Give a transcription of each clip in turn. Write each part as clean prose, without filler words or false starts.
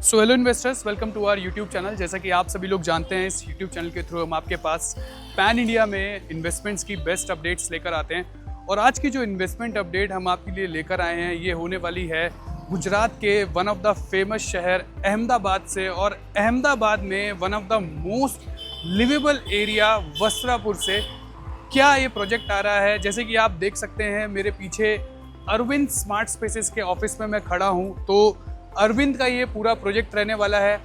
So hello investors, welcome to our YouTube channel. जैसा कि आप सभी लोग जानते हैं, इस यूट्यूब चैनल के थ्रू हम आपके पास पैन इंडिया में इन्वेस्टमेंट्स की बेस्ट अपडेट्स लेकर आते हैं। और आज की जो इन्वेस्टमेंट अपडेट हम आपके लिए लेकर आए हैं, ये होने वाली है गुजरात के वन ऑफ द फेमस शहर अहमदाबाद से, और अहमदाबाद में one of the most liveable area Vastrapur से क्या ये प्रोजेक्ट आ रहा है। जैसे कि आप देख सकते हैं मेरे पीछे अरविंद स्मार्ट स्पेसेस के ऑफिस में मैं खड़ा हूँ। तो अरविंद का ये पूरा प्रोजेक्ट रहने वाला है।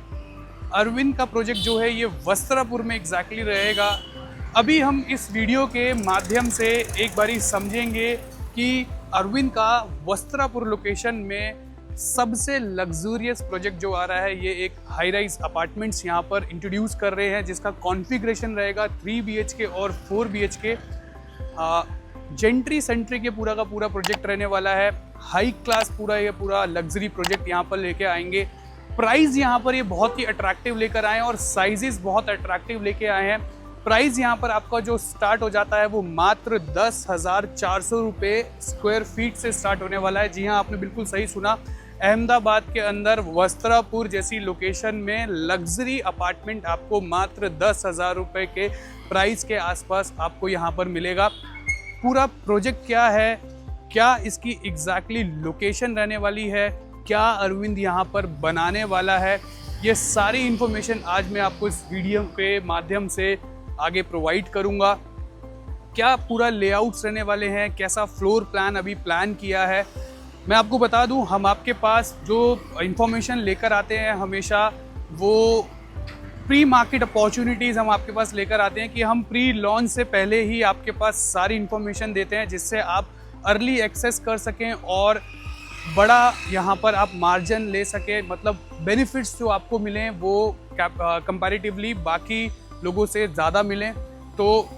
अरविंद का प्रोजेक्ट जो है ये वस्त्रापुर में एग्जैक्टली रहेगा। अभी हम इस वीडियो के माध्यम से एक बारी समझेंगे कि अरविंद का वस्त्रापुर लोकेशन में सबसे लग्जूरियस प्रोजेक्ट जो आ रहा है, ये एक हाई राइज अपार्टमेंट्स यहाँ पर इंट्रोड्यूस कर रहे हैं, जिसका कॉन्फ़िगरेशन रहेगा 3 BHK और 4 BHK। जेंट्री सेंट्रिक ये पूरा का पूरा प्रोजेक्ट रहने वाला है। हाई क्लास ये पूरा लग्जरी प्रोजेक्ट यहाँ पर लेके आएंगे। प्राइस यहाँ पर ये बहुत ही अट्रैक्टिव लेकर आए हैं और साइजेस बहुत अट्रैक्टिव लेके आए हैं। प्राइस यहाँ पर आपका जो स्टार्ट हो जाता है वो मात्र 10,400 रुपये स्क्वायर फीट से स्टार्ट होने वाला है। जी हाँ, आपने बिल्कुल सही सुना। अहमदाबाद के अंदर वस्त्रापुर जैसी लोकेशन में लग्जरी अपार्टमेंट आपको मात्र 10,000 रुपये के प्राइस के आसपास आपको यहाँ पर मिलेगा। पूरा प्रोजेक्ट क्या है, क्या इसकी एग्जैक्टली लोकेशन रहने वाली है, क्या अरविंद यहाँ पर बनाने वाला है, ये सारी इन्फॉर्मेशन आज मैं आपको इस वीडियो के माध्यम से आगे प्रोवाइड करूँगा। क्या पूरा लेआउट्स रहने वाले हैं, कैसा फ्लोर प्लान अभी प्लान किया है। मैं आपको बता दूं, हम आपके पास जो इन्फॉर्मेशन लेकर आते हैं हमेशा वो प्री मार्केट अपॉर्चुनिटीज़ हम आपके पास लेकर आते हैं कि हम प्री लॉन्च से पहले ही आपके पास सारी इन्फॉर्मेशन देते हैं, जिससे आप अर्ली एक्सेस कर सकें और बड़ा यहाँ पर आप मार्जिन ले सकें। मतलब बेनिफिट्स जो आपको मिलें वो कंपैरेटिवली बाकी लोगों से ज़्यादा मिलें। तो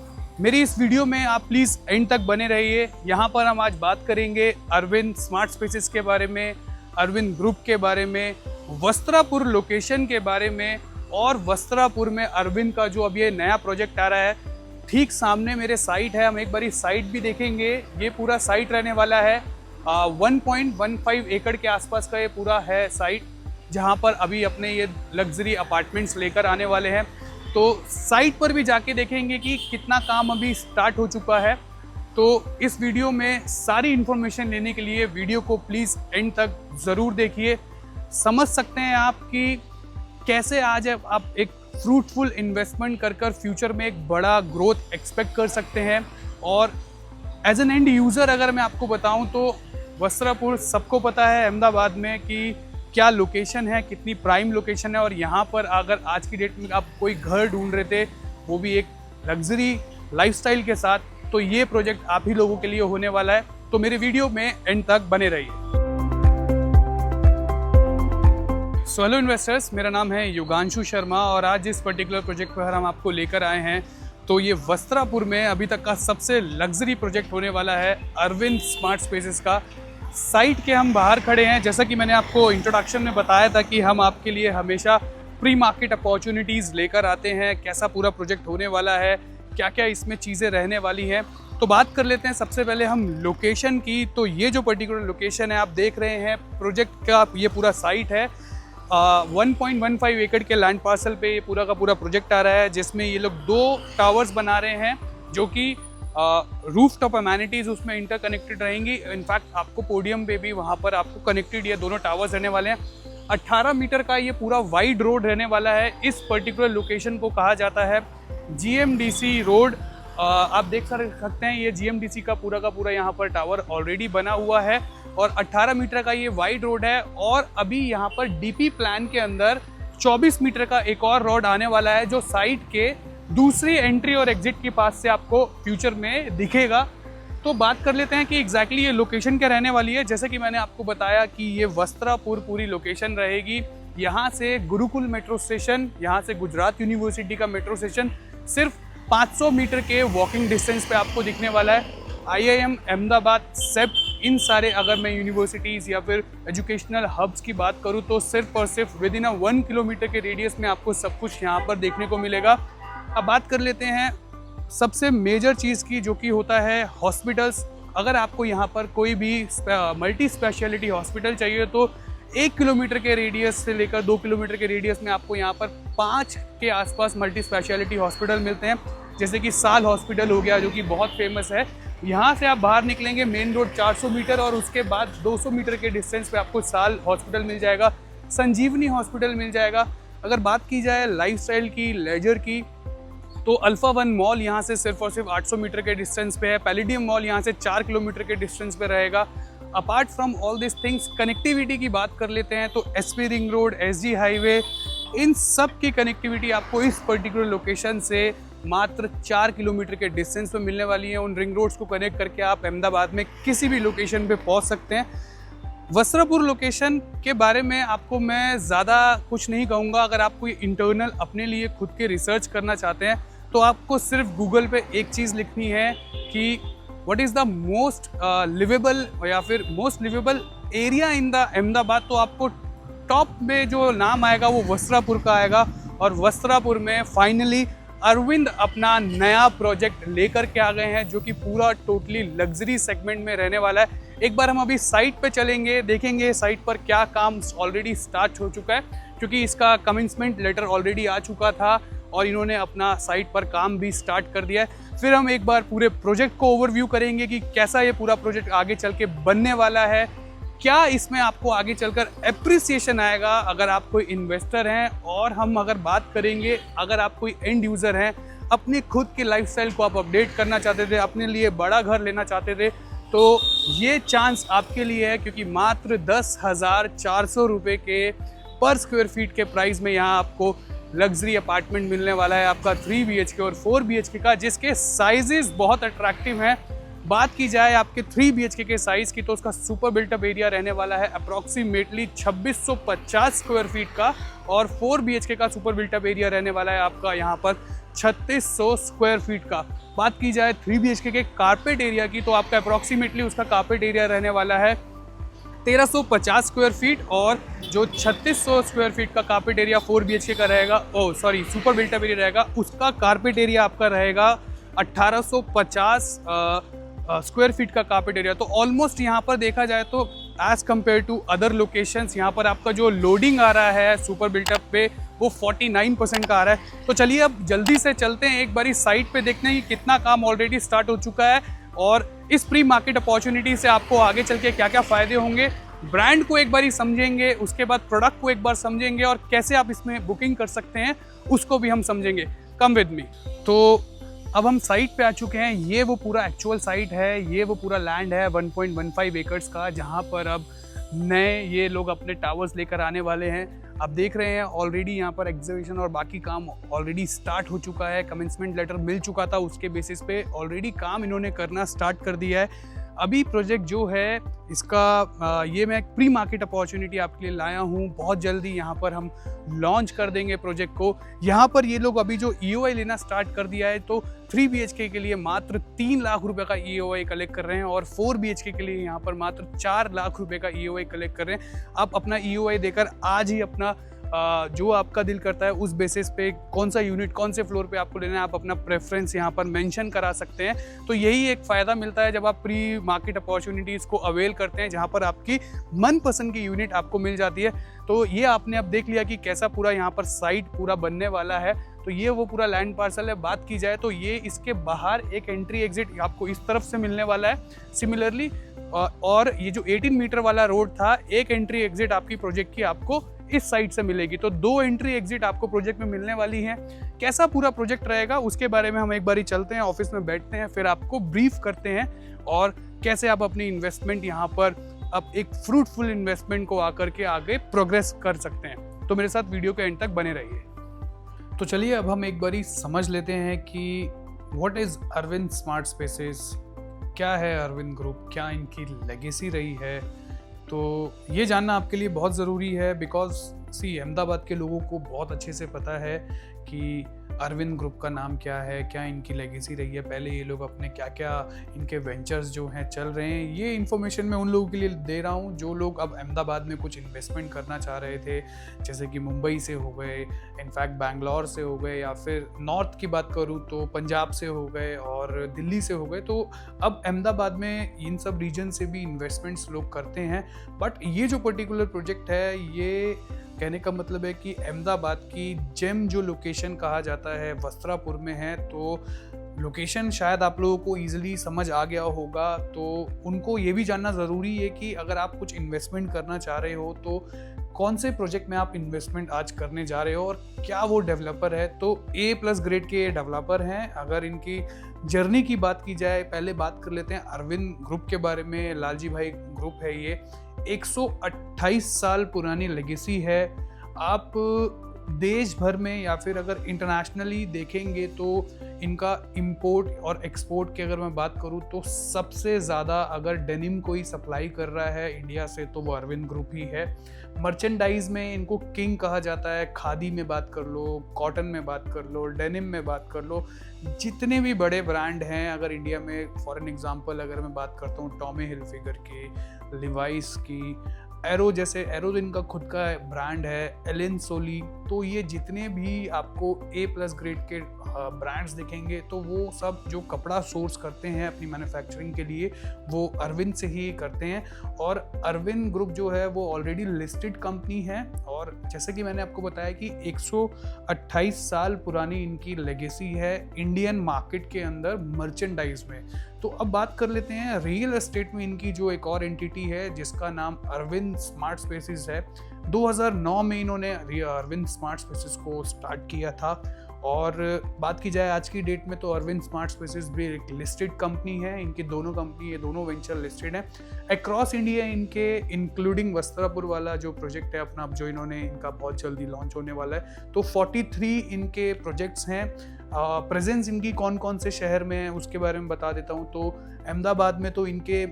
मेरी इस वीडियो में आप प्लीज़ एंड तक बने रहिए। यहाँ पर हम आज बात करेंगे अरविंद स्मार्ट स्पेसेस के बारे में, अरविंद ग्रुप के बारे में, वस्त्रापुर लोकेशन के बारे में, और वस्त्रापुर में अरविंद का जो अब ये नया प्रोजेक्ट आ रहा है। ठीक सामने मेरे साइट है, हम एक बारी साइट भी देखेंगे। ये पूरा साइट रहने वाला है 1.15 एकड़ के आसपास का ये पूरा है साइट, जहाँ पर अभी अपने ये लग्जरी अपार्टमेंट्स लेकर आने वाले हैं। तो साइट पर भी जाके देखेंगे कि कितना काम अभी स्टार्ट हो चुका है। तो इस वीडियो में सारी इन्फॉर्मेशन लेने के लिए वीडियो को प्लीज़ एंड तक ज़रूर देखिए। समझ सकते हैं आप कि कैसे आज आप एक फ्रूटफुल इन्वेस्टमेंट कर फ्यूचर में एक बड़ा ग्रोथ एक्सपेक्ट कर सकते हैं। और एज एन एंड यूज़र अगर मैं आपको बताऊं तो वस्त्रापुर सबको पता है अहमदाबाद में कि क्या लोकेशन है, कितनी प्राइम लोकेशन है। और यहाँ पर अगर आज की डेट में आप कोई घर ढूंढ रहे थे, वो भी एक लग्जरी लाइफस्टाइल के साथ, तो ये प्रोजेक्ट आप ही लोगों के लिए होने वाला है। तो मेरे वीडियो में एंड तक बने रहिए। सो हेलो इन्वेस्टर्स, मेरा नाम है युगांशु शर्मा और आज इस पर्टिकुलर प्रोजेक्ट पर हम आपको लेकर आए हैं। तो ये वस्त्रापुर में अभी तक का सबसे लग्जरी प्रोजेक्ट होने वाला है अरविंद स्मार्ट स्पेसेस का। साइट के हम बाहर खड़े हैं। जैसा कि मैंने आपको इंट्रोडक्शन में बताया था कि हम आपके लिए हमेशा प्री मार्केट अपॉर्चुनिटीज़ लेकर आते हैं, कैसा पूरा प्रोजेक्ट होने वाला है, क्या क्या इसमें चीज़ें रहने वाली हैं। तो बात कर लेते हैं सबसे पहले हम लोकेशन की। तो ये जो पर्टिकुलर लोकेशन है आप देख रहे हैं, प्रोजेक्ट का ये पूरा साइट है। 1.15 एकड़ के लैंड पार्सल पे ये पूरा का पूरा प्रोजेक्ट आ रहा है, जिसमें ये लोग 2 टावर्स बना रहे हैं जो कि रूफ टॉप अमेनिटीज़ उसमें इंटरकनेक्टेड रहेंगी। इनफैक्ट आपको पोडियम पे भी वहाँ पर आपको कनेक्टेड ये दोनों टावर्स रहने वाले हैं। 18 मीटर का ये पूरा वाइड रोड रहने वाला है। इस पर्टिकुलर लोकेशन को कहा जाता है GMDC रोड। आप देख सकते हैं ये GMDC का पूरा यहाँ पर टावर ऑलरेडी बना हुआ है और 18 मीटर का ये वाइड रोड है। और अभी यहाँ पर DP प्लान के अंदर 24 मीटर का एक और रोड आने वाला है, जो साइट के दूसरी एंट्री और एग्जिट के पास से आपको फ्यूचर में दिखेगा। तो बात कर लेते हैं कि एग्जैक्टली ये लोकेशन क्या रहने वाली है। जैसे कि मैंने आपको बताया कि ये वस्त्रापुर पूरी लोकेशन रहेगी। यहाँ से गुरुकुल मेट्रो स्टेशन, यहाँ से गुजरात यूनिवर्सिटी का मेट्रो स्टेशन सिर्फ 500 मीटर के वॉकिंग डिस्टेंस पे आपको दिखने वाला है। IIM अहमदाबाद, सेप्ट, इन सारे अगर मैं यूनिवर्सिटीज़ या फिर एजुकेशनल हब्स की बात करूँ तो सिर्फ और सिर्फ विद इन 1 किलोमीटर के रेडियस में आपको सब कुछ यहाँ पर देखने को मिलेगा। अब बात कर लेते हैं सबसे मेजर चीज़ की, जो कि होता है हॉस्पिटल्स। अगर आपको यहाँ पर कोई भी मल्टी स्पेशलिटी हॉस्पिटल चाहिए तो 1 किलोमीटर के रेडियस से लेकर 2 किलोमीटर के रेडियस में आपको यहाँ पर 5 के आसपास मल्टी स्पेशलिटी हॉस्पिटल मिलते हैं, जैसे कि साल हॉस्पिटल हो गया जो कि बहुत फेमस है। यहाँ से आप बाहर निकलेंगे मेन रोड 400 मीटर और उसके बाद 200 मीटर के डिस्टेंस पे आपको साल हॉस्पिटल मिल जाएगा, संजीवनी हॉस्पिटल मिल जाएगा। अगर बात की जाए लाइफस्टाइल की, लेजर की, तो अल्फा वन मॉल यहाँ से सिर्फ और सिर्फ 800 मीटर के डिस्टेंस पे है। पैलेडियम मॉल यहाँ से 4 किलोमीटर के डिस्टेंस पे रहेगा। Apart from all this things, connectivity की बात कर लेते हैं तो SP ring road, SG highway, इन सब की कनेक्टिविटी आपको इस पर्टिकुलर लोकेशन से मात्र 4 किलोमीटर के डिस्टेंस पे मिलने वाली है। उन रिंग रोड्स को कनेक्ट करके आप अहमदाबाद में किसी भी लोकेशन पे पहुंच सकते हैं। वस्त्रापुर लोकेशन के बारे में आपको मैं ज़्यादा कुछ नहीं कहूँगा। अगर आप कोई इंटरनल अपने लिए खुद के रिसर्च करना चाहते हैं तो आपको सिर्फ गूगल पे एक चीज़ लिखनी है कि what is the most liveable या फिर most liveable area in the Ahmedabad, तो आपको टॉप में जो नाम आएगा वो वस्त्रापुर का आएगा। और वस्त्रापुर में फाइनली अरविंद अपना नया प्रोजेक्ट लेकर के आ गए हैं जो कि पूरा टोटली लग्जरी सेगमेंट में रहने वाला है। एक बार हम अभी साइट पे चलेंगे, देखेंगे साइट पर क्या काम ऑलरेडी स्टार्ट हो चुका है, क्योंकि इसका कमिटमेंट लेटर ऑलरेडी आ चुका था और इन्होंने अपना साइट पर काम भी स्टार्ट कर दिया है। फिर हम एक बार पूरे प्रोजेक्ट को ओवरव्यू करेंगे कि कैसा ये पूरा प्रोजेक्ट आगे चल के बनने वाला है, क्या इसमें आपको आगे चलकर एप्रिसिएशन आएगा अगर आप कोई इन्वेस्टर हैं। और हम अगर बात करेंगे, अगर आप कोई एंड यूज़र हैं, अपनी खुद की लाइफस्टाइल को आप अपडेट करना चाहते थे, अपने लिए बड़ा घर लेना चाहते थे, तो ये चांस आपके लिए है, क्योंकि मात्र 10,400 रुपये के पर स्क्वायर फीट के प्राइस में यहाँ आपको लग्जरी अपार्टमेंट मिलने वाला है आपका 3 BHK और 4 BHK का, जिसके साइजेस बहुत अट्रैक्टिव हैं। बात की जाए आपके 3 BHK के साइज़ की तो उसका सुपर बिल्टअप एरिया रहने वाला है अप्रॉक्सीमेटली 2650 स्क्वायर फीट का, और 4 BHK का सुपर बिल्टअप एरिया रहने वाला है आपका यहाँ पर 3600 स्क्वायर फीट का। बात की जाए 3 BHK के कारपेट एरिया की तो आपका अप्रॉक्सीमेटली उसका कारपेट एरिया रहने वाला है 1350 स्क्वायर फीट, और जो 3600 स्क्वायर फीट का कारपेट एरिया 4 BHK का रहेगा, सुपर बिल्टअप एरिया रहेगा, उसका कारपेट एरिया आपका रहेगा 1850 स्क्वायर फीट का कारपेट एरिया। तो ऑलमोस्ट यहाँ पर देखा जाए तो as compare to other locations यहाँ पर आपका जो लोडिंग आ रहा है सुपर बिल्टअप पे वो 49% का आ रहा है। तो चलिए अब जल्दी से चलते हैं, एक बारी साइट पे देखते हैं कि कितना काम ऑलरेडी स्टार्ट हो चुका है और इस प्री मार्केट अपॉर्चुनिटी से आपको आगे चल के क्या क्या फ़ायदे होंगे, ब्रांड को एक बारी समझेंगे, उसके बाद प्रोडक्ट को एक बार समझेंगे और कैसे आप इसमें बुकिंग कर सकते हैं उसको भी हम समझेंगे। Come with me. तो अब हम साइट पे आ चुके हैं। ये वो पूरा एक्चुअल साइट है, ये वो पूरा लैंड है 1.15 एकर्स का, जहाँ पर अब नए ये लोग अपने टावर्स लेकर आने वाले हैं। आप देख रहे हैं ऑलरेडी यहाँ पर एग्जीबिशन और बाकी काम ऑलरेडी स्टार्ट हो चुका है। कमेंसमेंट लेटर मिल चुका था, उसके बेसिस पे ऑलरेडी काम इन्होंने करना स्टार्ट कर दिया है। अभी प्रोजेक्ट जो है इसका ये मैं एक प्री मार्केट अपॉर्चुनिटी आपके लिए लाया हूँ। बहुत जल्दी यहाँ पर हम लॉन्च कर देंगे प्रोजेक्ट को। यहाँ पर ये लोग अभी जो EOI लेना स्टार्ट कर दिया है, तो 3 BHK के लिए मात्र 3 लाख रुपए का EOI कलेक्ट कर रहे हैं और 4 BHK के लिए यहाँ पर मात्र 4 लाख रुपए का EOI कलेक्ट कर रहे हैं। आप अपना EOI देकर आज ही अपना जो आपका दिल करता है उस बेसिस पे कौन सा यूनिट कौन से फ्लोर पे आपको लेना है, आप अपना प्रेफरेंस यहाँ पर मेंशन करा सकते हैं। तो यही एक फ़ायदा मिलता है जब आप प्री मार्केट अपॉर्चुनिटीज़ को अवेल करते हैं, जहाँ पर आपकी मनपसंद की यूनिट आपको मिल जाती है। तो ये आपने अब देख लिया कि कैसा पूरा यहाँ पर साइट पूरा बनने वाला है। तो ये वो पूरा लैंड पार्सल है। बात की जाए तो ये इसके बाहर एक एंट्री एग्जिट आपको इस तरफ से मिलने वाला है सिमिलरली, और ये जो 18 मीटर वाला रोड था, एक एंट्री एग्जिट आपकी प्रोजेक्ट की आपको इस साइड से मिलेगी। तो 2 एंट्री एग्जिट आपको प्रोजेक्ट में मिलने वाली हैं। कैसा पूरा प्रोजेक्ट रहेगा उसके बारे में हम एक बारी चलते हैं, ऑफिस में बैठते हैं, फिर आपको ब्रीफ करते हैं और कैसे आप अपनी इन्वेस्टमेंट यहाँ पर अब एक फ्रूटफुल इन्वेस्टमेंट को आकर के आगे प्रोग्रेस कर सकते हैं। तो मेरे साथ वीडियो के एंड तक बने रहिए। तो चलिए अब हम एक बारी समझ लेते हैं कि what is Arvind smart spaces, क्या है अरविंद ग्रुप, क्या इनकी लेगेसी रही है। तो ये जानना आपके लिए बहुत ज़रूरी है, बिकॉज सी अहमदाबाद के लोगों को बहुत अच्छे से पता है कि अरविंद ग्रुप का नाम क्या है, क्या इनकी लेगेसी रही है, पहले ये लोग अपने क्या क्या इनके वेंचर्स जो हैं चल रहे हैं। ये इन्फॉर्मेशन मैं उन लोगों के लिए दे रहा हूँ जो लोग अब अहमदाबाद में कुछ इन्वेस्टमेंट करना चाह रहे थे, जैसे कि मुंबई से हो गए, इनफैक्ट बैंगलोर से हो गए, या फिर नॉर्थ की बात करूँ तो पंजाब से हो गए और दिल्ली से हो गए। तो अब अहमदाबाद में इन सब रीजन से भी इन्वेस्टमेंट्स लोग करते हैं। बट ये जो पर्टिकुलर प्रोजेक्ट है, ये कहने का मतलब है कि अहमदाबाद की जेम जो लोकेशन कहा जाता है वस्त्रापुर में है। तो लोकेशन शायद आप लोगों को ईजिली समझ आ गया होगा। तो उनको ये भी जानना ज़रूरी है कि अगर आप कुछ इन्वेस्टमेंट करना चाह रहे हो तो कौन से प्रोजेक्ट में आप इन्वेस्टमेंट आज करने जा रहे हो और क्या वो डेवलपर है। तो A+ ग्रेड के ये डेवलपर हैं। अगर इनकी जर्नी की बात की जाए, पहले बात कर लेते हैं अरविंद ग्रुप के बारे में। लालजी भाई ग्रुप है ये, 128 साल पुरानी लेगेसी है। आप देश भर में या फिर अगर इंटरनेशनली देखेंगे तो इनका इंपोर्ट और एक्सपोर्ट की अगर मैं बात करूं तो सबसे ज़्यादा अगर डेनिम कोई सप्लाई कर रहा है इंडिया से तो वो अरविंद ग्रुप ही है। मर्चेंडाइज में इनको किंग कहा जाता है। खादी में बात कर लो, कॉटन में बात कर लो, डेनिम में बात कर लो, जितने भी बड़े ब्रांड हैं अगर इंडिया में, फॉर एन एग्जांपल अगर मैं बात करता हूँ टॉमी हिलफिगर की, लिवाइस की, एरो जैसे एरो इनका खुद का ब्रांड है, एलन सोली। तो ये जितने भी आपको A+ ग्रेड के ब्रांड्स दिखेंगे तो वो सब जो कपड़ा सोर्स करते हैं अपनी मैन्युफैक्चरिंग के लिए वो अरविंद से ही करते हैं। और अरविंद ग्रुप जो है वो ऑलरेडी लिस्टेड कंपनी है और जैसे कि मैंने आपको बताया कि 128 साल पुरानी इनकी लेगेसी है इंडियन मार्केट के अंदर मर्चेंडाइज में। तो अब बात कर लेते हैं रियल एस्टेट में इनकी जो एक और एंटिटी है जिसका नाम अरविंद स्मार्ट स्पेसेस है। 2009 में इन्होंने अरविंद स्मार्ट स्पेसेस को स्टार्ट किया था। और बात की जाए आज की डेट में तो अरविंद स्मार्ट स्पेसेस भी एक लिस्टेड कंपनी है। इनकी दोनों कंपनी, ये दोनों वेंचर लिस्टेड है अक्रॉस इंडिया। इनके इंक्लूडिंग वस्त्रापुर वाला जो प्रोजेक्ट है अपना, जो इन्होंने इनका बहुत जल्दी लॉन्च होने वाला है। तो 43 इनके प्रोजेक्ट्स हैं। प्रेजेंस इनकी कौन कौन से शहर में है उसके बारे में बता देता हूँ। तो अहमदाबाद में तो इनके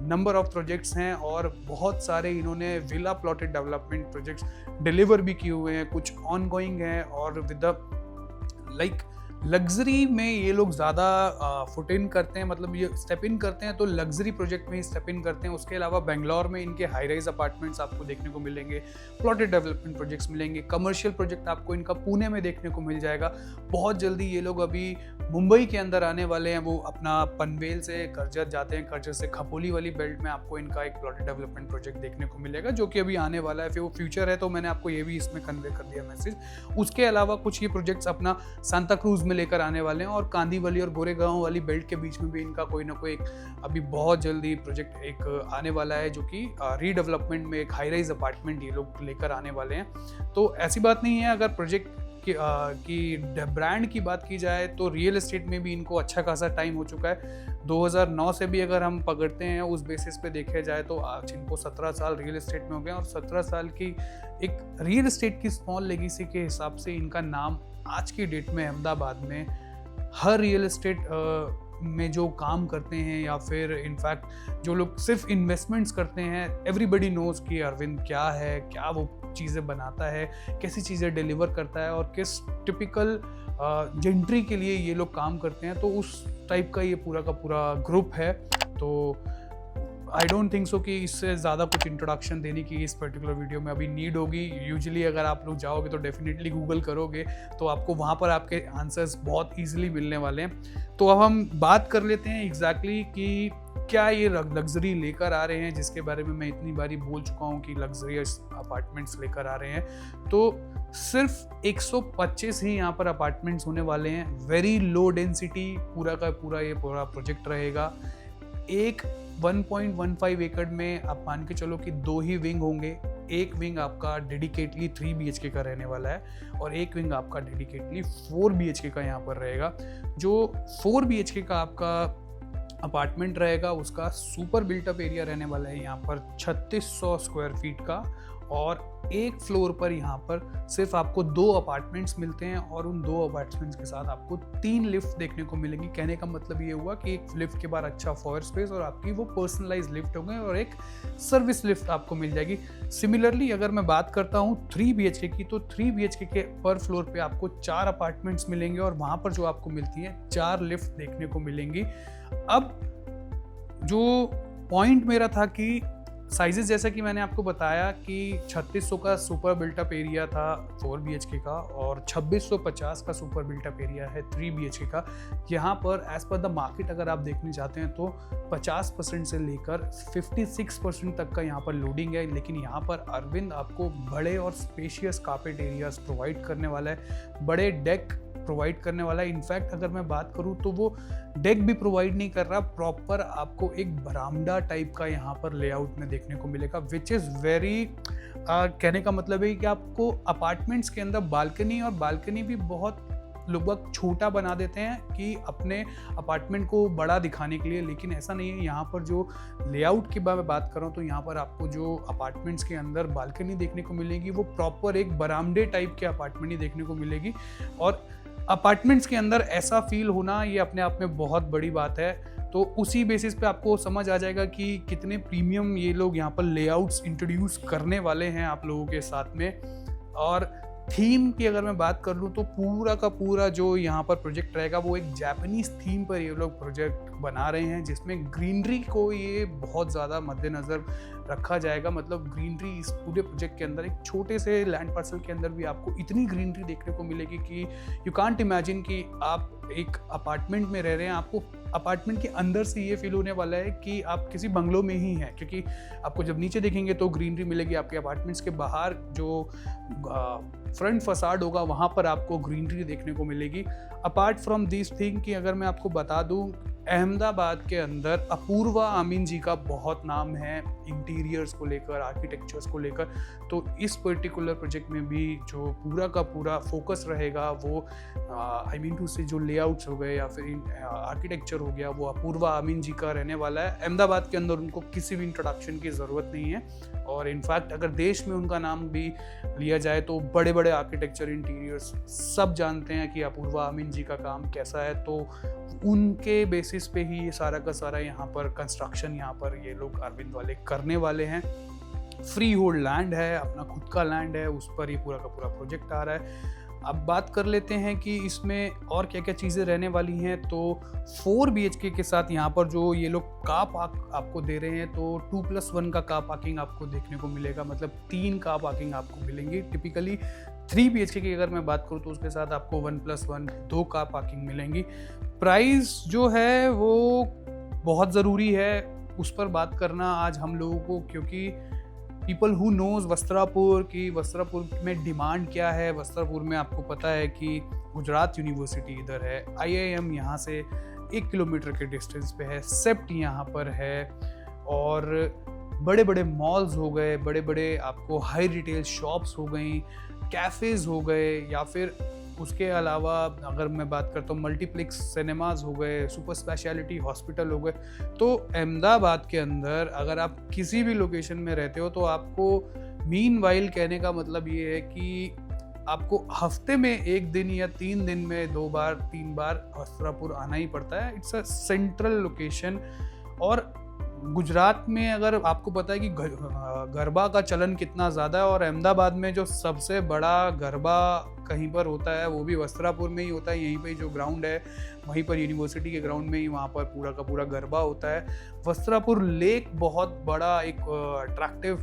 नंबर ऑफ प्रोजेक्ट्स हैं और बहुत सारे इन्होंने villa plotted development projects deliver भी किए हुए हैं, कुछ ऑनगोइंग हैं। और विद द लग्जरी में ये लोग ज़्यादा फुट इन करते हैं, मतलब ये स्टेप इन करते हैं तो लग्जरी प्रोजेक्ट में ही स्टेप इन करते हैं। उसके अलावा बेंगलोर में इनके हाई राइज अपार्टमेंट्स आपको देखने को मिलेंगे, प्लॉटेड डेवलपमेंट प्रोजेक्ट्स मिलेंगे, कमर्शियल प्रोजेक्ट आपको इनका पुणे में देखने को मिल जाएगा। बहुत जल्दी ये लोग अभी मुंबई के अंदर आने वाले हैं। वो अपना पनवेल से कर्जत जाते हैं, कर्जत से खपोली वाली बेल्ट में आपको इनका एक प्लॉटेड डेवलपमेंट प्रोजेक्ट देखने को मिलेगा जो कि अभी आने वाला है। फिर वो फ्यूचर है तो मैंने आपको ये भी इसमें कन्वे कर दिया मैसेज। उसके अलावा कुछ ये प्रोजेक्ट्स अपना सांता क्रूज में लेकर आने वाले हैं और कांदीवली और गोरेगांव वाली बेल्ट के बीच में भी इनका कोई ना कोई एक अभी बहुत जल्दी प्रोजेक्ट एक आने वाला है जो कि रीडेवलपमेंट में एक हाई राइज अपार्टमेंट ये लोग लेकर आने वाले हैं। तो ऐसी बात नहीं है, अगर प्रोजेक्ट की ब्रांड की बात की जाए तो रियल एस्टेट में भी इनको अच्छा खासा टाइम हो चुका है। 2009 से भी अगर हम पकड़ते हैं उस बेसिस पे देखे जाए तो आज इनको 17 साल रियल एस्टेट में हो गए और 17 साल की एक रियल एस्टेट की स्मॉल लेगेसी के हिसाब से इनका नाम आज की डेट में अहमदाबाद में हर रियल एस्टेट में जो काम करते हैं या फिर इनफैक्ट जो लोग सिर्फ इन्वेस्टमेंट्स करते हैं, एवरीबडी नोज कि अरविंद क्या है, क्या वो चीज़ें बनाता है, कैसी चीज़ें डिलीवर करता है और किस टिपिकल जेंट्री के लिए ये लोग काम करते हैं। तो उस टाइप का ये पूरा का पूरा ग्रुप है। तो आई डोंट थिंक सो कि इससे ज़्यादा कुछ इंट्रोडक्शन देने की इस पर्टिकुलर वीडियो में अभी नीड होगी। यूजुअली अगर आप लोग जाओगे तो डेफिनेटली गूगल करोगे तो आपको वहाँ पर आपके आंसर्स बहुत ईजिली मिलने वाले हैं। तो अब हम बात कर लेते हैं एग्जैक्टली कि क्या ये लग्जरी लेकर आ रहे हैं, जिसके बारे में मैं इतनी बारी बोल चुका हूँ कि लग्जरियस अपार्टमेंट्स लेकर आ रहे हैं। तो सिर्फ 125 ही यहाँ पर अपार्टमेंट्स होने वाले हैं। वेरी लो डेंसिटी पूरा का पूरा ये पूरा प्रोजेक्ट रहेगा। एक 1.15 एकड़ में आप मान के चलो कि 2 ही विंग होंगे। एक विंग आपका डेडिकेटली 3 BHK का रहने वाला है और एक विंग आपका डेडिकेटली 4 BHK का यहाँ पर रहेगा। जो 4 BHK का आपका अपार्टमेंट रहेगा उसका सुपर बिल्टअप एरिया रहने वाला है यहाँ पर 3600 स्क्वायर फीट का और एक फ्लोर पर यहाँ पर सिर्फ आपको 2 अपार्टमेंट्स मिलते हैं और उन 2 अपार्टमेंट्स के साथ आपको 3 लिफ्ट देखने को मिलेंगी। कहने का मतलब ये हुआ कि एक लिफ्ट के बाद अच्छा फायर स्पेस और आपकी वो पर्सनलाइज लिफ्ट होंगे और एक सर्विस लिफ्ट आपको मिल जाएगी। सिमिलरली अगर मैं बात करता हूँ 3 BHK की, तो 3 BHK के पर फ्लोर पे आपको 4 अपार्टमेंट्स मिलेंगे और वहाँ पर जो आपको मिलती है 4 लिफ्ट देखने को मिलेंगी। अब जो पॉइंट मेरा था कि साइजेस, जैसा कि मैंने आपको बताया कि 3600 का सुपर बिल्टअप एरिया था 4 BHK का और 2650 का सुपर बिल्टअप एरिया है 3 BHK का। यहाँ पर एज पर द मार्केट अगर आप देखने जाते हैं तो 50% से लेकर 56% तक का यहाँ पर लोडिंग है, लेकिन यहाँ पर अरविंद आपको बड़े और स्पेशियस कार्पेट एरियाज प्रोवाइड करने वाला है, बड़े डेक प्रोवाइड करने वाला है। इनफैक्ट अगर मैं बात करूं तो वो डेक भी प्रोवाइड नहीं कर रहा, प्रॉपर आपको एक बरामदा टाइप का यहाँ पर लेआउट में देखने को मिलेगा, विच इज़ वेरी कहने का मतलब है कि आपको अपार्टमेंट्स के अंदर बालकनी, और बालकनी भी बहुत लोग छोटा बना देते हैं कि अपने अपार्टमेंट को बड़ा दिखाने के लिए, लेकिन ऐसा नहीं है। यहाँ पर जो लेआउट की बात करूँ तो यहाँ पर आपको जो अपार्टमेंट्स के अंदर बालकनी देखने को मिलेगी वो प्रॉपर एक बरामदे टाइप के अपार्टमेंट ही देखने को मिलेगी। और अपार्टमेंट्स के अंदर ऐसा फील होना ये अपने आप में बहुत बड़ी बात है। तो उसी बेसिस पे आपको समझ आ जाएगा कि कितने प्रीमियम ये लोग यहाँ पर लेआउट्स इंट्रोड्यूस करने वाले हैं आप लोगों के साथ में। और थीम की अगर मैं बात कर लूँ तो पूरा का पूरा जो यहाँ पर प्रोजेक्ट रहेगा वो एक जापानीज थीम पर ये लोग प्रोजेक्ट बना रहे हैं, जिसमें ग्रीनरी को ये बहुत ज़्यादा मद्देनज़र रखा जाएगा। मतलब ग्रीनरी इस पूरे प्रोजेक्ट के अंदर, एक छोटे से लैंड पार्सल के अंदर भी आपको इतनी ग्रीनरी देखने को मिलेगी कि यू कांट इमेजिन कि आप एक अपार्टमेंट में रह रहे हैं। आपको अपार्टमेंट के अंदर से ये फील होने वाला है कि आप किसी बंगलो में ही हैं, क्योंकि आपको जब नीचे देखेंगे तो ग्रीनरी मिलेगी। आपके अपार्टमेंट्स के बाहर जो फ्रंट फसाड होगा वहाँ पर आपको ग्रीनरी देखने को मिलेगी। अपार्ट फ्रॉम दिस थिंग कि अगर मैं आपको बता दूँ, अहमदाबाद के अंदर अपूर्वा अमीन जी का बहुत नाम है इंटीरियर्स को लेकर, आर्किटेक्चर्स को लेकर। तो इस पर्टिकुलर प्रोजेक्ट में भी जो पूरा का पूरा फोकस रहेगा वो आई मीन टू से जो लेआउट्स हो गए या फिर आर्किटेक्चर हो गया वो अपूर्वा अमीन जी का रहने वाला है। अहमदाबाद के अंदर उनको किसी भी इंट्रोडक्शन की ज़रूरत नहीं है, और इनफैक्ट अगर देश में उनका नाम भी लिया जाए तो बड़े बड़े आर्किटेक्चर इंटीरियर्स सब जानते हैं कि अपूर्वा अमीन जी का काम कैसा है। तो उनके बेसिस पे ही ये सारा का सारा यहाँ पर कंस्ट्रक्शन यहाँ पर ये लोग अरविंद वाले करने वाले हैं। फ्री होल्ड लैंड है, अपना खुद का लैंड है, उस पर ही पूरा का पूरा प्रोजेक्ट आ रहा है। अब बात कर लेते हैं कि इसमें और क्या क्या चीज़ें रहने वाली हैं। तो 4 BHK के साथ यहाँ पर जो ये लोग कार पार्क आपको दे रहे हैं, तो 2+1 का कार पार्किंग आपको देखने को मिलेगा, मतलब 3 कार पार्किंग आपको मिलेंगी। टिपिकली 3 BHK की अगर मैं बात करूँ तो उसके साथ आपको 1+1 2 कार पार्किंग मिलेंगी। प्राइस जो है वो बहुत ज़रूरी है, उस पर बात करना आज हम लोगों को, क्योंकि पीपल हु नोज वस्त्रापुर की वस्त्रापुर में डिमांड क्या है। वस्त्रापुर में आपको पता है कि गुजरात यूनिवर्सिटी इधर है, IIM यहाँ से 1 किलोमीटर के डिस्टेंस पे है, सेप्ट यहाँ पर है, और बड़े बड़े मॉल्स हो गए, बड़े बड़े आपको हाई रिटेल शॉप्स हो गई, कैफ़ेज़ हो गए, या फिर उसके अलावा अगर मैं बात करता हूँ मल्टीप्लेक्स सिनेमाज हो गए, सुपर स्पेशलिटी हॉस्पिटल हो गए। तो अहमदाबाद के अंदर अगर आप किसी भी लोकेशन में रहते हो तो आपको मीनवाइल कहने का मतलब ये है कि आपको हफ्ते में 1 दिन या 3 दिन में 2 बार 3 बार वस्त्रापुर आना ही पड़ता है। It's a central location. और गुजरात में अगर आपको पता है कि गरबा का चलन कितना ज़्यादा है, और अहमदाबाद में जो सबसे बड़ा गरबा कहीं पर होता है वो भी वस्त्रापुर में ही होता है। यहीं पे जो ग्राउंड है वहीं पर यूनिवर्सिटी के ग्राउंड में ही वहाँ पर पूरा का पूरा गरबा होता है। वस्त्रापुर लेक बहुत बड़ा एक अट्रैक्टिव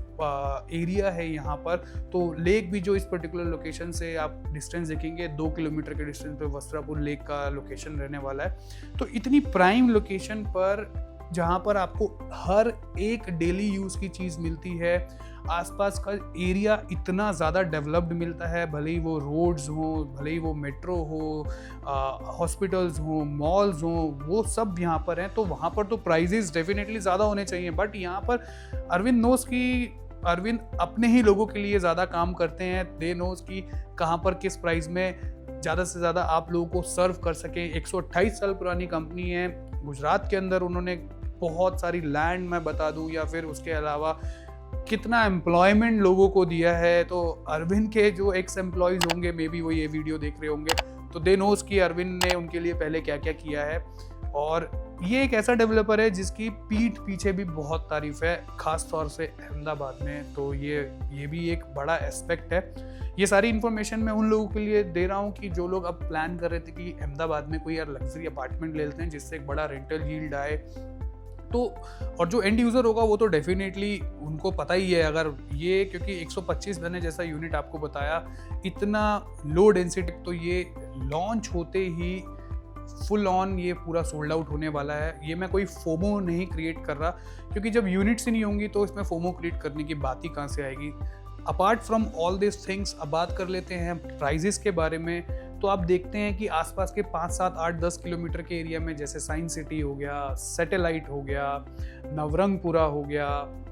एरिया है यहाँ पर। तो लेक भी जो इस पर्टिकुलर लोकेशन से आप डिस्टेंस देखेंगे 2 किलोमीटर के डिस्टेंस पे वस्त्रापुर लेक का लोकेशन रहने वाला है। तो इतनी प्राइम लोकेशन पर जहाँ पर आपको हर एक डेली यूज़ की चीज़ मिलती है, आसपास का एरिया इतना ज़्यादा डेवलप्ड मिलता है, भले ही वो रोड्स हो, भले ही वो मेट्रो हो, हॉस्पिटल्स हो, मॉल्स हो, वो सब यहाँ पर हैं। तो वहाँ पर तो प्राइजेस डेफिनेटली ज़्यादा होने चाहिए, बट यहाँ पर अरविंद अपने ही लोगों के लिए ज़्यादा काम करते हैं। दे नोज कि कहाँ पर किस प्राइस में ज़्यादा से ज़्यादा आप लोगों को सर्व कर सकें। 128 साल पुरानी कंपनी है गुजरात के अंदर। उन्होंने बहुत सारी लैंड मैं बता दूं, या फिर उसके अलावा कितना एम्प्लॉयमेंट लोगों को दिया है। तो अरविंद के जो एक्स एम्प्लॉयज़ होंगे, मे बी वो ये वीडियो देख रहे होंगे, तो दे नोज कि अरविंद ने उनके लिए पहले क्या क्या किया है। और ये एक ऐसा डेवलपर है जिसकी पीठ पीछे भी बहुत तारीफ है, खास तौर से अहमदाबाद में। तो ये भी एक बड़ा एस्पेक्ट है। ये सारी इन्फॉर्मेशन मैं उन लोगों के लिए दे रहा हूँ कि जो लोग अब प्लान कर रहे थे कि अहमदाबाद में कोई यार लग्जरी अपार्टमेंट ले लेते हैं जिससे एक बड़ा रेंटल यील्ड आए। तो और जो एंड यूज़र होगा वो तो डेफिनेटली उनको पता ही है, अगर ये क्योंकि 125 मैंने जैसा यूनिट आपको बताया, इतना लो डेंसिटी, तो ये लॉन्च होते ही फुल ऑन ये पूरा सोल्ड आउट होने वाला है। ये मैं कोई फोमो नहीं क्रिएट कर रहा, क्योंकि जब यूनिट्स ही नहीं होंगी तो इसमें फोमो क्रिएट करने की बात ही कहाँ से आएगी। Apart from all this things, अब बात कर लेते हैं प्राइजेस के बारे में। तो आप देखते हैं कि आसपास के 5, 7, 8, 10 किलोमीटर के एरिया में जैसे साइंस सिटी हो गया, सैटेलाइट हो गया, नवरंगपुरा हो गया,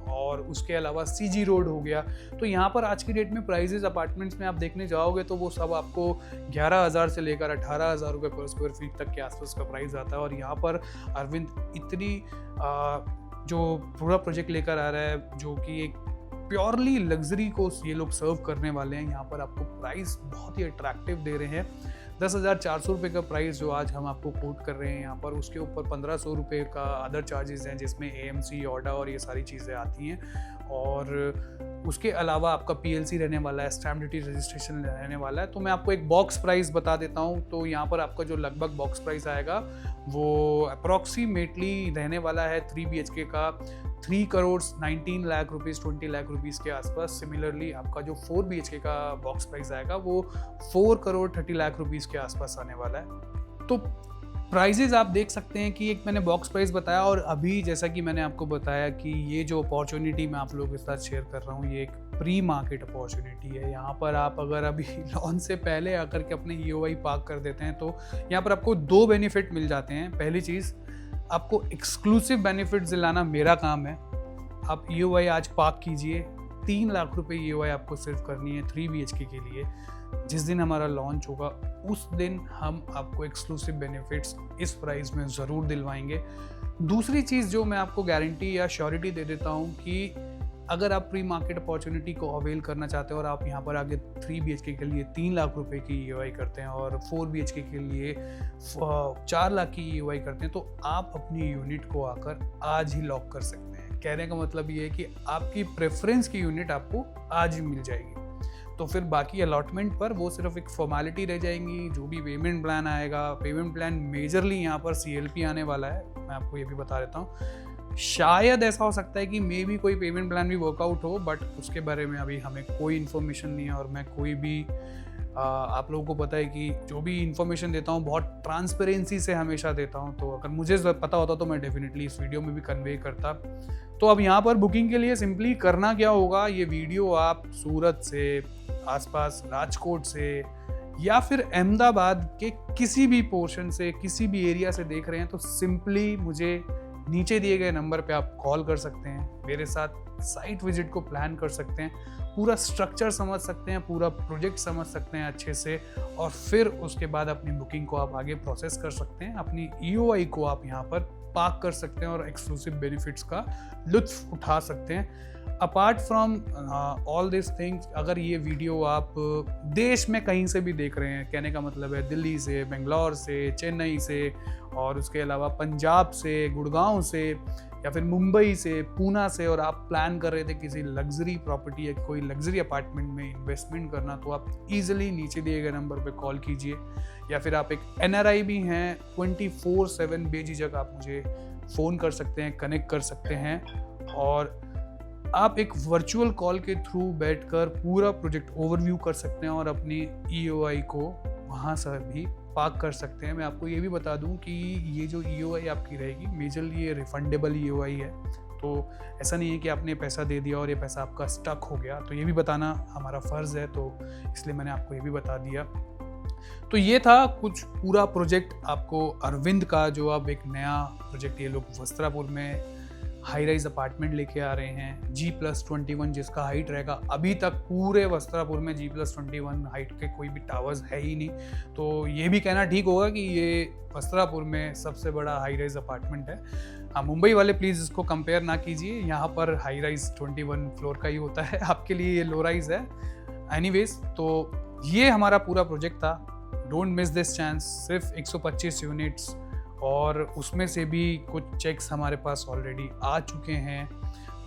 और उसके अलावा सीजी रोड हो गया, तो यहाँ पर आज की डेट में प्राइजेस अपार्टमेंट्स में आप देखने जाओगे तो वो सब आपको 11,000 से लेकर 18,000 रुपये पर स्क्वायर फीट तक के आसपास का प्राइस आता है। और यहाँ पर अरविंद इतनी जो पूरा प्रोजेक्ट लेकर आ रहा है, जो कि एक प्योरली लग्जरी को ये लोग सर्व करने वाले हैं। यहाँ पर आपको प्राइस बहुत ही अट्रैक्टिव दे रहे हैं। 10,400 रुपये का प्राइस जो आज हम आपको कोट कर रहे हैं यहाँ पर, उसके ऊपर 1,500 रुपये का अदर चार्जेस हैं, जिसमें AMC, ऑडा और ये सारी चीज़ें आती हैं। और उसके अलावा आपका PLC रहने वाला है, स्टैम्प ड्यूटी रजिस्ट्रेशन रहने वाला है। तो मैं आपको एक बॉक्स प्राइस बता देता हूँ। तो यहाँ पर आपका जो लगभग बॉक्स प्राइस आएगा वो अप्रॉक्सीमेटली रहने वाला है 3 BHK का 3 करोड़ 19 लाख रुपीज़, 20 लाख रुपीज़ के आसपास। सिमिलरली आपका जो 4 BHK का बॉक्स प्राइस आएगा वो 4 करोड़ 30 लाख रुपीज़ के आसपास आने वाला है। तो प्राइजेज आप देख सकते हैं कि एक मैंने बॉक्स प्राइस बताया, और अभी जैसा कि मैंने आपको बताया कि ये जो अपॉर्चुनिटी मैं आप लोगों के साथ शेयर कर रहा हूँ, ये एक प्री मार्केट अपॉर्चुनिटी है। यहाँ पर आप अगर अभी लॉन्च से पहले आकर के अपने EOI पार्क कर देते हैं तो यहाँ पर आपको 2 बेनिफिट मिल जाते हैं। पहली चीज़, आपको एक्सक्लूसिव बेनिफिट दिलाना मेरा काम है। आप EOI आज पार्क कीजिए, 3 लाख रुपए EOI आपको सिर्फ करनी है 3 BHK के लिए। जिस दिन हमारा लॉन्च होगा उस दिन हम आपको एक्सक्लूसिव बेनिफिट्स इस प्राइस में ज़रूर दिलवाएंगे। दूसरी चीज़ जो मैं आपको गारंटी या श्योरिटी दे देता हूँ कि अगर आप प्री मार्केट अपॉर्चुनिटी को अवेल करना चाहते हैं और आप यहाँ पर आगे 3 BHK के लिए 3 लाख रुपए की EOI करते हैं और 4 BHK के लिए 4 लाख की EOI करते हैं, तो आप अपनी यूनिट को आकर आज ही लॉक कर सकते हैं। कहने का मतलब ये है कि आपकी प्रेफरेंस की यूनिट आपको आज ही मिल जाएगी। तो फिर बाकी अलॉटमेंट पर वो सिर्फ एक फॉर्मेलिटी रह जाएंगी। जो भी पेमेंट प्लान आएगा, पेमेंट प्लान मेजरली यहाँ पर CLP आने वाला है, मैं आपको ये भी बता देता हूँ। शायद ऐसा हो सकता है कि मे भी कोई पेमेंट प्लान भी वर्कआउट हो, बट उसके बारे में अभी हमें कोई इन्फॉर्मेशन नहीं है। और मैं कोई भी आप लोगों को पता है कि जो भी इन्फॉर्मेशन देता हूँ बहुत ट्रांसपेरेंसी से हमेशा देता हूँ। तो अगर मुझे पता होता तो मैं डेफिनेटली इस वीडियो में भी कन्वे करता। तो अब यहाँ पर बुकिंग के लिए सिंपली करना क्या होगा, ये वीडियो आप सूरत से, आसपास राजकोट से या फिर अहमदाबाद के किसी भी पोर्शन से, किसी भी एरिया से देख रहे हैं, तो सिंपली मुझे नीचे दिए गए नंबर पे आप कॉल कर सकते हैं, मेरे साथ साइट विजिट को प्लान कर सकते हैं, पूरा स्ट्रक्चर समझ सकते हैं, पूरा प्रोजेक्ट समझ सकते हैं अच्छे से, और फिर उसके बाद अपनी बुकिंग को आप आगे प्रोसेस कर सकते हैं। अपनी EOI को आप यहाँ पर पार्क कर सकते हैं और एक्सक्लूसिव बेनिफिट्स का लुत्फ उठा सकते हैं। Apart from all this things, अगर ये वीडियो आप देश में कहीं से भी देख रहे हैं, कहने का मतलब है दिल्ली से, बेंगलोर से, चेन्नई से, और उसके अलावा पंजाब से, गुड़गांव से, या फिर मुंबई से, पूना से, और आप प्लान कर रहे थे किसी लग्जरी प्रॉपर्टी या कोई लग्जरी अपार्टमेंट में इन्वेस्टमेंट करना, तो आप ईजिली नीचे दिए गए नंबर पे कॉल कीजिए। या फिर आप एक NRI भी हैं, 24/7 बेझिझक आप मुझे फ़ोन कर सकते हैं, कनेक्ट कर सकते हैं, और आप एक वर्चुअल कॉल के थ्रू बैठकर पूरा प्रोजेक्ट ओवरव्यू कर सकते हैं और अपनी EOI को वहाँ से भी पार्क कर सकते हैं। मैं आपको ये भी बता दूं कि ये जो EOI आपकी रहेगी मेजरली ये रिफंडेबल EOI है। तो ऐसा नहीं है कि आपने पैसा दे दिया और ये पैसा आपका स्टक हो गया, तो ये भी बताना हमारा फ़र्ज़ है, तो इसलिए मैंने आपको ये भी बता दिया। तो ये था कुछ पूरा प्रोजेक्ट आपको अरविंद का, जो अब एक नया प्रोजेक्ट ये लोग वस्त्रापुर में हाई राइज अपार्टमेंट लेके आ रहे हैं, G+21 जिसका हाइट रहेगा। अभी तक पूरे वस्त्रापुर में G+21 हाइट के कोई भी टावर्स है ही नहीं, तो ये भी कहना ठीक होगा कि ये वस्त्रापुर में सबसे बड़ा हाई राइज अपार्टमेंट है। हाँ, मुंबई वाले प्लीज़ इसको कंपेयर ना कीजिए, यहाँ पर हाई राइज 21 फ्लोर का ही होता है, आपके लिए ये लो राइज है। एनीवेज, तो ये हमारा पूरा प्रोजेक्ट था, डोंट मिस दिस चांस। सिर्फ 125 यूनिट्स और उसमें से भी कुछ चेक्स हमारे पास ऑलरेडी आ चुके हैं।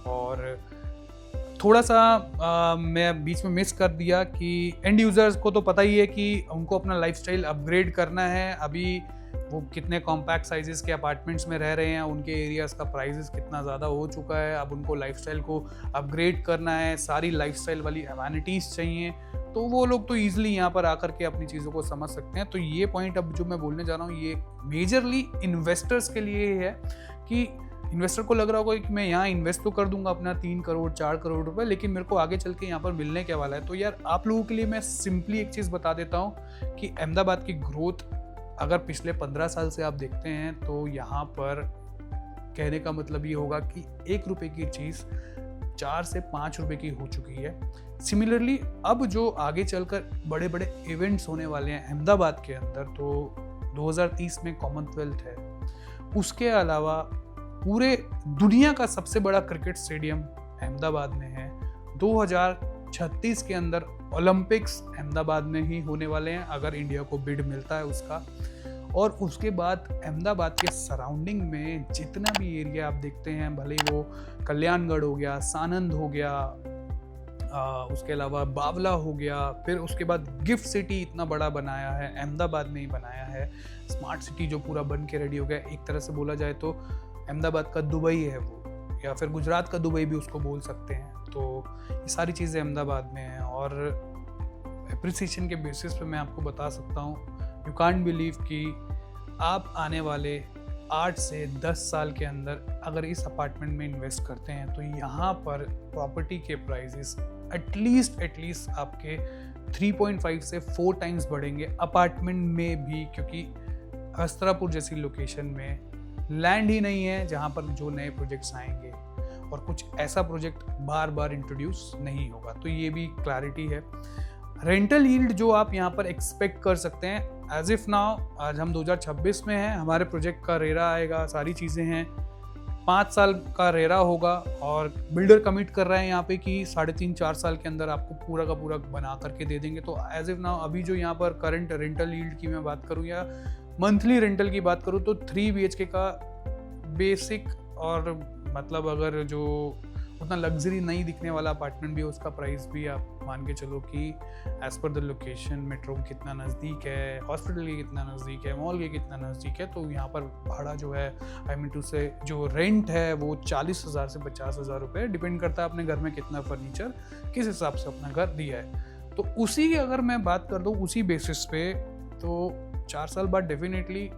और थोड़ा सा मैं बीच में मिस कर दिया कि एंड यूज़र्स को तो पता ही है कि उनको अपना लाइफस्टाइल अपग्रेड करना है। अभी वो कितने कॉम्पैक्ट साइजेस के अपार्टमेंट्स में रह रहे हैं, उनके एरियाज़ का प्राइसेस कितना ज़्यादा हो चुका है, अब उनको लाइफस्टाइल को अपग्रेड करना है, सारी लाइफस्टाइल वाली एमेनिटीज़ चाहिए, तो वो लोग तो ईजिली यहाँ पर आकर के अपनी चीज़ों को समझ सकते हैं। तो ये पॉइंट अब जो मैं बोलने जा रहा हूँ ये मेजरली इन्वेस्टर्स के लिए है कि इन्वेस्टर को लग रहा होगा कि मैं यहाँ इन्वेस्ट तो कर दूंगा अपना 3 करोड़ 4 करोड़ रुपए, लेकिन मेरे को आगे चल के यहाँ पर मिलने क्या वाला है। तो यार आप लोगों के लिए मैं सिंपली एक चीज़ बता देता हूँ कि अहमदाबाद की ग्रोथ अगर पिछले 15 साल से आप देखते हैं तो यहाँ पर कहने का मतलब ये होगा कि 1 रुपए की चीज़ 4 से 5 रुपए की हो चुकी है। सिमिलरली अब जो आगे चलकर बड़े बड़े इवेंट्स होने वाले हैं अहमदाबाद के अंदर, तो 2030 में कॉमनवेल्थ है, उसके अलावा पूरे दुनिया का सबसे बड़ा क्रिकेट स्टेडियम अहमदाबाद में है। 2036 के अंदर ओलंपिक्स अहमदाबाद में ही होने वाले हैं अगर इंडिया को बिड मिलता है उसका। और उसके बाद अहमदाबाद के सराउंडिंग में जितना भी एरिया आप देखते हैं, भले वो कल्याणगढ़ हो गया, सानंद हो गया, उसके अलावा बावला हो गया, फिर उसके बाद गिफ्ट सिटी इतना बड़ा बनाया है, अहमदाबाद में ही बनाया है। स्मार्ट सिटी जो पूरा बन के रेडी हो गया, एक तरह से बोला जाए तो अहमदाबाद का दुबई है वो, या फिर गुजरात का दुबई भी उसको बोल सकते हैं। तो ये सारी चीज़ें अहमदाबाद में हैं। और एप्रिसिएशन के बेसिस पे मैं आपको बता सकता हूँ, यू कांट बिलीव कि आप आने वाले 8 से 10 साल के अंदर अगर इस अपार्टमेंट में इन्वेस्ट करते हैं तो यहाँ पर प्रॉपर्टी के प्राइसेस एटलीस्ट आपके 3.5 से 4 टाइम्स बढ़ेंगे अपार्टमेंट में भी, क्योंकि वस्त्रापुर जैसी लोकेशन में लैंड ही नहीं है जहाँ पर जो नए प्रोजेक्ट्स आएंगे, और कुछ ऐसा प्रोजेक्ट बार बार इंट्रोड्यूस नहीं होगा। तो ये भी क्लैरिटी है। रेंटल यील्ड जो आप यहाँ पर एक्सपेक्ट कर सकते हैं, एज इफ नाउ आज हम 2026 में हैं, हमारे प्रोजेक्ट का रेरा आएगा, सारी चीज़ें हैं, 5 साल का रेरा होगा, और बिल्डर कमिट कर रहे हैं यहाँ पे कि 3.5-4 साल के अंदर आपको पूरा का पूरा बना करके दे देंगे। तो एज इफ नाउ अभी जो यहाँ पर करंट रेंटल यील्ड की मैं बात करूँ या मंथली रेंटल की बात करूँ तो 3 BHK का बेसिक, और मतलब अगर जो उतना लग्जरी नहीं दिखने वाला अपार्टमेंट भी है उसका प्राइस भी आप मान के चलो कि as per the location, metro कितना नज़दीक है, हॉस्पिटल के कितना नज़दीक है, मॉल के कितना नज़दीक है, तो यहाँ पर भाड़ा जो है आई मीन टू से जो रेंट है वो 40,000 से 50,000 रुपये, डिपेंड करता है अपने घर में कितना फर्नीचर किस हिसाब से अपना घर दिया है। तो उसी की अगर मैं बात कर दूँ उसी बेसिस पे, तो 4 साल बाद डेफिनेटली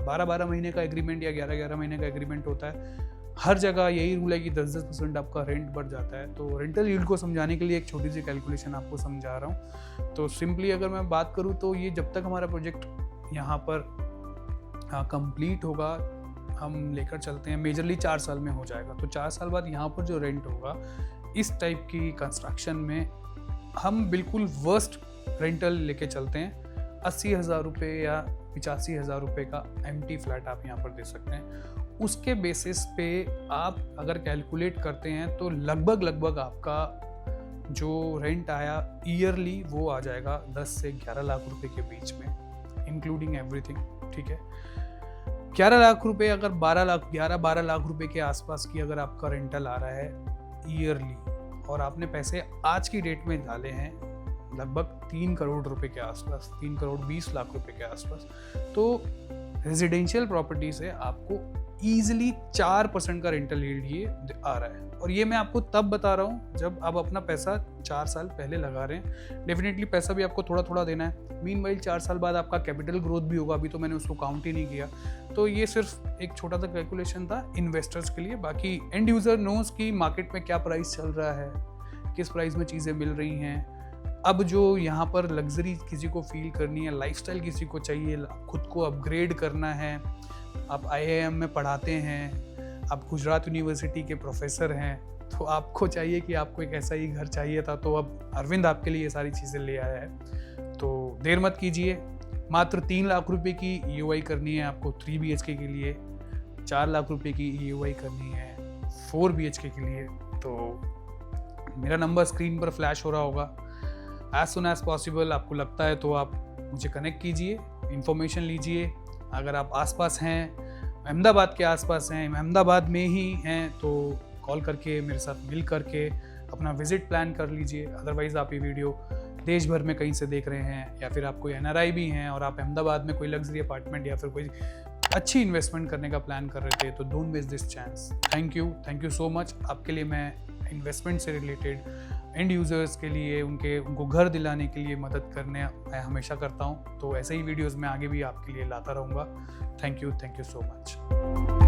12 महीने का एग्रीमेंट या 11 महीने का एग्रीमेंट होता है। हर जगह यही रूल है कि 10% आपका रेंट बढ़ जाता है। तो रेंटल यील्ड को समझाने के लिए एक छोटी सी कैलकुलेशन आपको समझा रहा हूँ। तो सिंपली अगर मैं बात करूँ तो ये जब तक हमारा प्रोजेक्ट यहाँ पर कंप्लीट होगा, हम लेकर चलते हैं मेजरली 4 साल में हो जाएगा। तो 4 साल बाद यहाँ पर जो रेंट होगा इस टाइप की कंस्ट्रक्शन में हम बिल्कुल वर्स्ट रेंटल लेके चलते हैं। 80,000 रुपये या 85,000 रुपये का एम्प्टी फ्लैट आप यहाँ पर दे सकते हैं। उसके बेसिस पे आप अगर कैलकुलेट करते हैं तो लगभग आपका जो रेंट आया ईयरली वो आ जाएगा 10 से 11 लाख रुपए के बीच में, इंक्लूडिंग एवरीथिंग। ठीक है, 11 लाख रुपए अगर 12 लाख रुपए के आसपास की अगर आपका रेंटल आ रहा है ईयरली, और आपने पैसे आज की डेट में डाले हैं लगभग 3 करोड़ रुपए के आसपास, 3 करोड़ 20 लाख रुपए के आसपास, तो रेजिडेंशियल प्रॉपर्टी से आपको ईजिली 4% का रेंटल यील्ड ये आ रहा है। और ये मैं आपको तब बता रहा हूँ जब आप अपना पैसा 4 साल पहले लगा रहे हैं। डेफिनेटली पैसा भी आपको थोड़ा थोड़ा देना है। मीनवाइल 4 साल बाद आपका कैपिटल ग्रोथ भी होगा, अभी तो मैंने उसको काउंट ही नहीं किया। तो ये सिर्फ एक छोटा सा कैलकुलेशन था इन्वेस्टर्स के लिए। बाकी एंड यूजर नोज कि मार्केट में क्या प्राइस चल रहा है, किस प्राइस में चीज़ें मिल रही हैं। अब जो यहाँ पर लग्जरी किसी को फील करनी है, लाइफस्टाइल किसी को चाहिए, खुद को अपग्रेड करना है, आप IIM में पढ़ाते हैं, आप गुजरात यूनिवर्सिटी के प्रोफेसर हैं, तो आपको चाहिए कि आपको एक ऐसा ही घर चाहिए था, तो अब अरविंद आपके लिए ये सारी चीज़ें ले आया है। तो देर मत कीजिए, मात्र 3 लाख रुपए की EOI करनी है आपको 3 BHK के लिए, 4 लाख रुपए की EOI करनी है 4 BHK के लिए। तो मेरा नंबर स्क्रीन पर फ्लैश हो रहा होगा। एज सुन एज पॉसिबल आपको लगता है तो आप मुझे कनेक्ट कीजिए, इन्फॉर्मेशन लीजिए। अगर आप आसपास हैं, अहमदाबाद के आसपास हैं, अहमदाबाद में ही हैं, तो कॉल करके मेरे साथ मिल करके अपना विजिट प्लान कर लीजिए। अदरवाइज़ आप ये वीडियो देश भर में कहीं से देख रहे हैं, या फिर आप कोई NRI भी हैं और आप अहमदाबाद में कोई लग्जरी अपार्टमेंट या फिर कोई अच्छी इन्वेस्टमेंट करने का प्लान कर रहे थे, तो don't miss this chance. Thank you so much. आपके लिए मैं इन्वेस्टमेंट से रिलेटेड एंड यूज़र्स के लिए उनको घर दिलाने के लिए मदद करने मैं हमेशा करता हूँ। तो ऐसे ही वीडियोज़ मैं आगे भी आपके लिए लाता रहूँगा। Thank you so much.